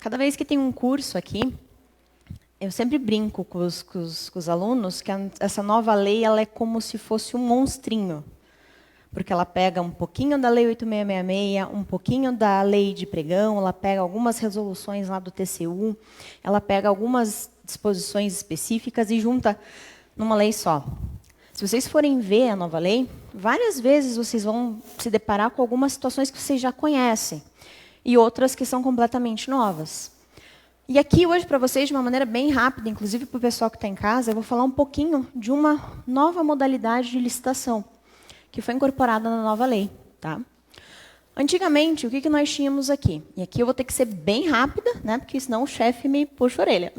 Cada vez que tem um curso aqui, eu sempre brinco com os alunos que essa nova lei ela é como se fosse um monstrinho. Porque ela pega um pouquinho da Lei 8666, um pouquinho da Lei de Pregão, ela pega algumas resoluções lá do TCU, ela pega algumas disposições específicas e junta numa lei só. Se vocês forem ver a nova lei, várias vezes vocês vão se deparar com algumas situações que vocês já conhecem e outras que são completamente novas. E aqui hoje para vocês, de uma maneira bem rápida, inclusive para o pessoal que está em casa, eu vou falar um pouquinho de uma nova modalidade de licitação que foi incorporada na nova lei. Tá? Antigamente, o que nós tínhamos aqui? E aqui eu vou ter que ser bem rápida, né, porque senão o chefe me puxa a orelha.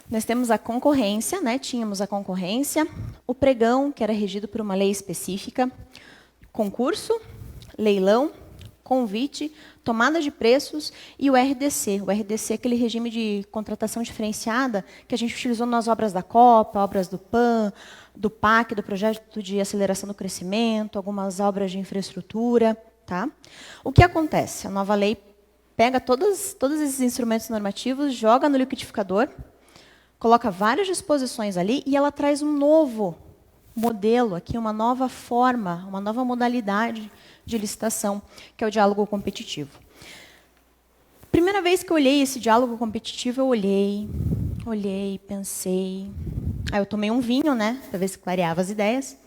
Nós temos a concorrência, né, tínhamos a concorrência, o pregão, que era regido por uma lei específica, concurso, leilão, convite, tomada de preços e o RDC. O RDC é aquele regime de contratação diferenciada que a gente utilizou nas obras da Copa, obras do PAN, do PAC, do Projeto de Aceleração do Crescimento, algumas obras de infraestrutura. Tá? O que acontece? A nova lei pega todos esses instrumentos normativos, joga no liquidificador, coloca várias disposições ali e ela traz um novo modelo, aqui uma nova forma, uma nova modalidade de licitação, que é o diálogo competitivo. Primeira vez que eu olhei esse diálogo competitivo, eu olhei, pensei. Aí eu tomei um vinho, né, para ver se clareava as ideias.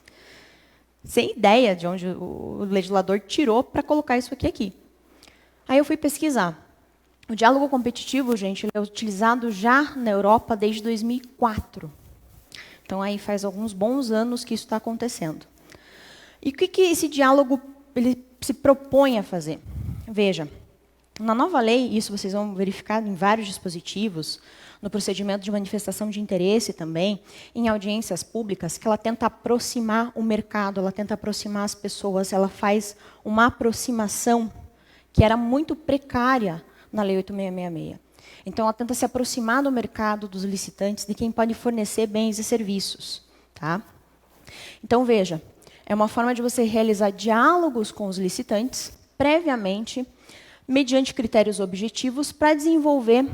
Sem ideia de onde o legislador tirou para colocar isso aqui. Aí eu fui pesquisar. O diálogo competitivo, gente, ele é utilizado já na Europa desde 2004. Então, aí faz alguns bons anos que isso está acontecendo. E o que esse diálogo ele se propõe a fazer? Veja, na nova lei, isso vocês vão verificar em vários dispositivos, no procedimento de manifestação de interesse também, em audiências públicas, que ela tenta aproximar o mercado, ela tenta aproximar as pessoas, ela faz uma aproximação que era muito precária na Lei 8666. Então, ela tenta se aproximar do mercado, dos licitantes, de quem pode fornecer bens e serviços. Tá? Então, veja, é uma forma de você realizar diálogos com os licitantes, previamente, mediante critérios objetivos, para desenvolver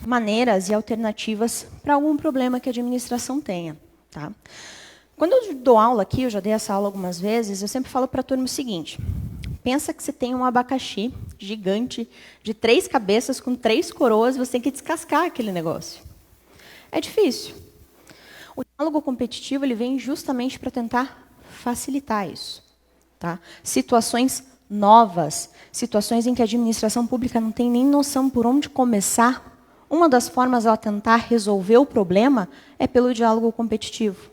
maneiras e alternativas para algum problema que a administração tenha. Tá? Quando eu dou aula aqui, eu já dei essa aula algumas vezes, eu sempre falo para a turma o seguinte: pensa que você tem um abacaxi gigante, de 3 cabeças, com 3 coroas, você tem que descascar aquele negócio. É difícil. O diálogo competitivo ele vem justamente para tentar facilitar isso. Tá? Situações novas, situações em que a administração pública não tem nem noção por onde começar, uma das formas de ela tentar resolver o problema é pelo diálogo competitivo.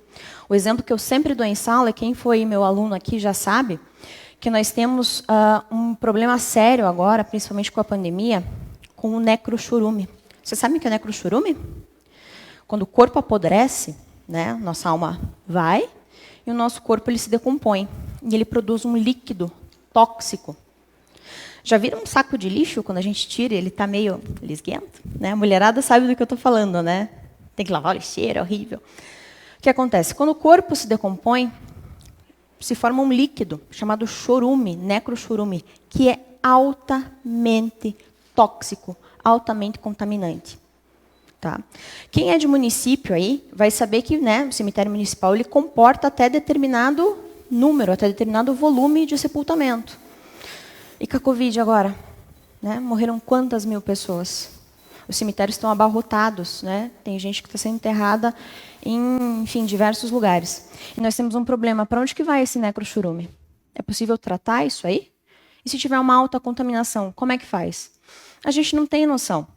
O exemplo que eu sempre dou em sala, quem foi meu aluno aqui já sabe, que nós temos um problema sério agora, principalmente com a pandemia, com o necrochorume. Você sabe o que é necrochorume? Quando o corpo apodrece, né, nossa alma vai, e o nosso corpo ele se decompõe. E ele produz um líquido tóxico. Já viram um saco de lixo, quando a gente tira, ele está meio lisguento? Né? A mulherada sabe do que eu estou falando, né? Tem que lavar o lixeiro, é horrível. O que acontece? Quando o corpo se decompõe, se forma um líquido chamado chorume, necrochorume, que é altamente tóxico, altamente contaminante. Tá? Quem é de município aí vai saber que, né, o cemitério municipal ele comporta até determinado número, até determinado volume de sepultamento. E com a Covid agora? Né? Morreram quantas mil pessoas? Os cemitérios estão abarrotados, né? Tem gente que está sendo enterrada em, enfim, diversos lugares. E nós temos um problema. Para onde que vai esse necrochorume? É possível tratar isso aí? E se tiver uma alta contaminação, como é que faz? A gente não tem noção.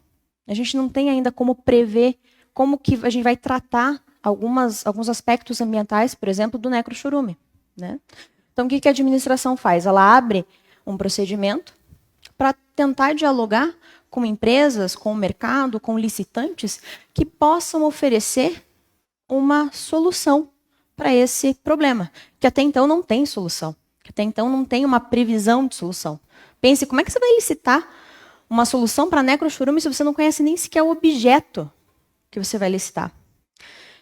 A gente não tem ainda como prever como que a gente vai tratar alguns aspectos ambientais, por exemplo, do necrochorume. Né? Então, o que a administração faz? Ela abre um procedimento para tentar dialogar com empresas, com o mercado, com licitantes, que possam oferecer uma solução para esse problema, que até então não tem solução, que até então não tem uma previsão de solução. Pense, como é que você vai licitar uma solução para necrochorume se você não conhece nem sequer o objeto que você vai licitar?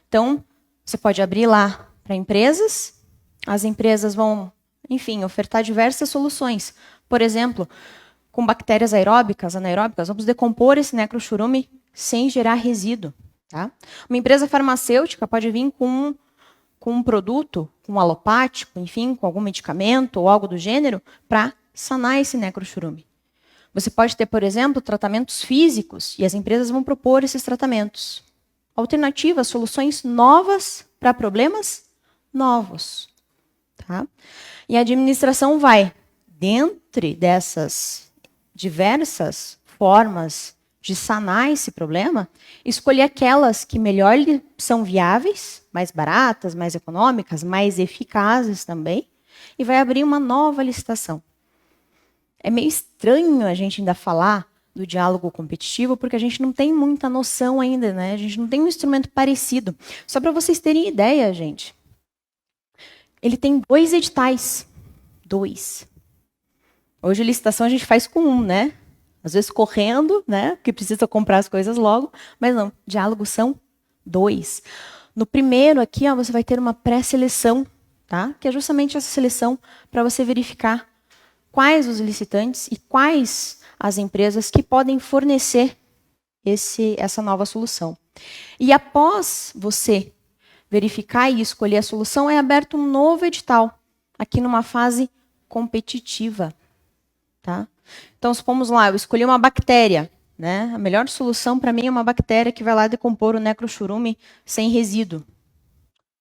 Então, você pode abrir lá para empresas, as empresas vão, enfim, ofertar diversas soluções. Por exemplo, com bactérias aeróbicas, anaeróbicas, vamos decompor esse necrochurume sem gerar resíduo. Tá? Uma empresa farmacêutica pode vir com um produto, com um alopático, enfim, com algum medicamento ou algo do gênero, para sanar esse necrochurume. Você pode ter, por exemplo, tratamentos físicos, e as empresas vão propor esses tratamentos. Alternativas, soluções novas para problemas novos. Tá? E a administração vai, dentre dessas diversas formas de sanar esse problema, escolher aquelas que melhor são viáveis, mais baratas, mais econômicas, mais eficazes também, e vai abrir uma nova licitação. É meio estranho a gente ainda falar do diálogo competitivo, porque a gente não tem muita noção ainda, né? A gente não tem um instrumento parecido. Só para vocês terem ideia, gente, ele tem 2 editais. 2. Hoje a licitação a gente faz com 1, né? Às vezes correndo, né? Porque precisa comprar as coisas logo. Mas não, diálogos são 2. No primeiro aqui, ó, você vai ter uma pré-seleção, tá? Que é justamente essa seleção para você verificar quais os licitantes e quais as empresas que podem fornecer essa nova solução. E após você verificar e escolher a solução, é aberto um novo edital, aqui numa fase competitiva. Tá? Então, vamos lá, eu escolhi uma bactéria. Né? A melhor solução para mim é uma bactéria que vai lá decompor o necrochurume sem resíduo.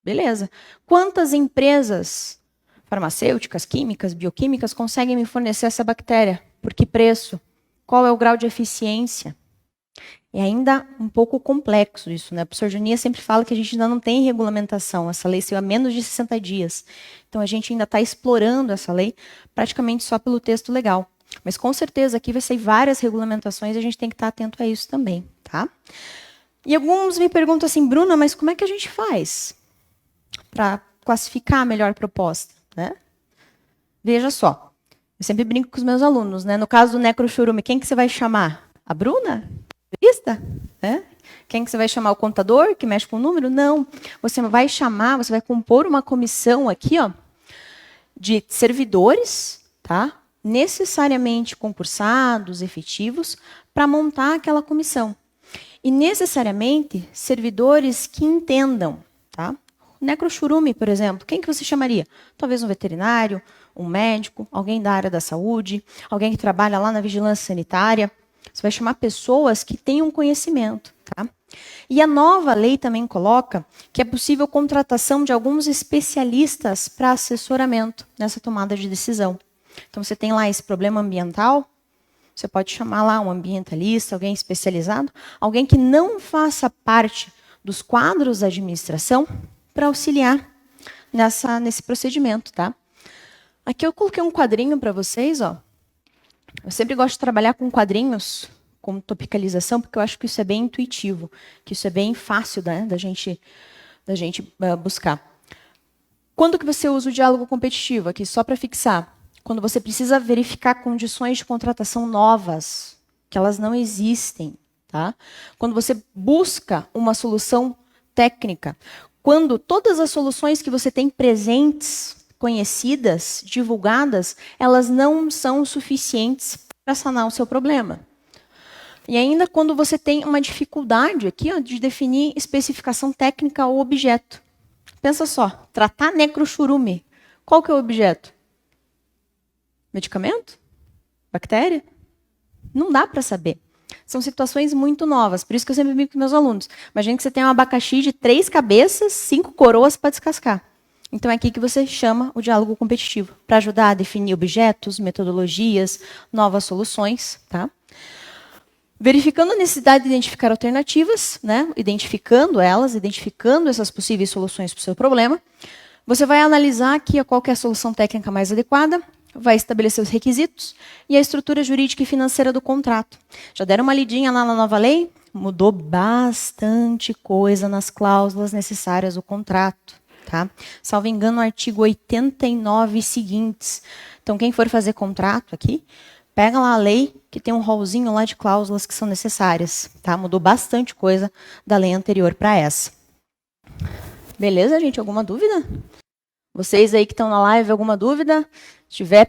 Beleza. Quantas empresas farmacêuticas, químicas, bioquímicas conseguem me fornecer essa bactéria? Por que preço? Qual é o grau de eficiência? É ainda um pouco complexo isso, né? O professor Juninha sempre fala que a gente ainda não tem regulamentação. Essa lei saiu há menos de 60 dias. Então, a gente ainda está explorando essa lei praticamente só pelo texto legal. Mas, com certeza, aqui vai sair várias regulamentações e a gente tem que estar atento a isso também. Tá? E alguns me perguntam assim, Bruna, mas como é que a gente faz para classificar a melhor proposta? Né? Veja só, eu sempre brinco com os meus alunos. Né? No caso do necrochurume, quem que você vai chamar? A Bruna? Né? Quem que você vai chamar? O contador, que mexe com o número? Não. Você vai chamar, você vai compor uma comissão aqui, ó, de servidores, tá? Necessariamente concursados, efetivos, para montar aquela comissão. E necessariamente servidores que entendam. Tá? Necrochurume, por exemplo, quem que você chamaria? Talvez um veterinário, um médico, alguém da área da saúde, alguém que trabalha lá na vigilância sanitária. Você vai chamar pessoas que tenham conhecimento. Tá? E a nova lei também coloca que é possível contratação de alguns especialistas para assessoramento nessa tomada de decisão. Então, você tem lá esse problema ambiental, você pode chamar lá um ambientalista, alguém especializado, alguém que não faça parte dos quadros da administração para auxiliar nesse procedimento. Tá? Aqui eu coloquei um quadrinho para vocês, ó. Eu sempre gosto de trabalhar com quadrinhos, com topicalização, porque eu acho que isso é bem intuitivo, que isso é bem fácil, né, da gente buscar. Quando que você usa o diálogo competitivo? Aqui, só para fixar. Quando você precisa verificar condições de contratação novas, que elas não existem. Tá? Quando você busca uma solução técnica. Quando todas as soluções que você tem presentes, conhecidas, divulgadas, elas não são suficientes para sanar o seu problema. E ainda quando você tem uma dificuldade aqui, ó, de definir especificação técnica ou objeto. Pensa só, tratar necrochurume. Qual que é o objeto? Medicamento? Bactéria? Não dá para saber. São situações muito novas, por isso que eu sempre brinco com meus alunos. Imagina que você tem um abacaxi de 3 cabeças, 5 coroas para descascar. Então é aqui que você chama o diálogo competitivo, para ajudar a definir objetos, metodologias, novas soluções. Tá? Verificando a necessidade de identificar alternativas, né? Identificando essas possíveis soluções para o seu problema, você vai analisar aqui qual que é a solução técnica mais adequada, vai estabelecer os requisitos e a estrutura jurídica e financeira do contrato. Já deram uma lidinha lá na nova lei? Mudou bastante coisa nas cláusulas necessárias do contrato. Tá? Salvo engano, o artigo 89 e seguintes. Então, quem for fazer contrato aqui, pega lá a lei, que tem um rolzinho lá de cláusulas que são necessárias. Tá? Mudou bastante coisa da lei anterior para essa. Beleza, gente? Alguma dúvida? Vocês aí que estão na live, alguma dúvida? Se tiver,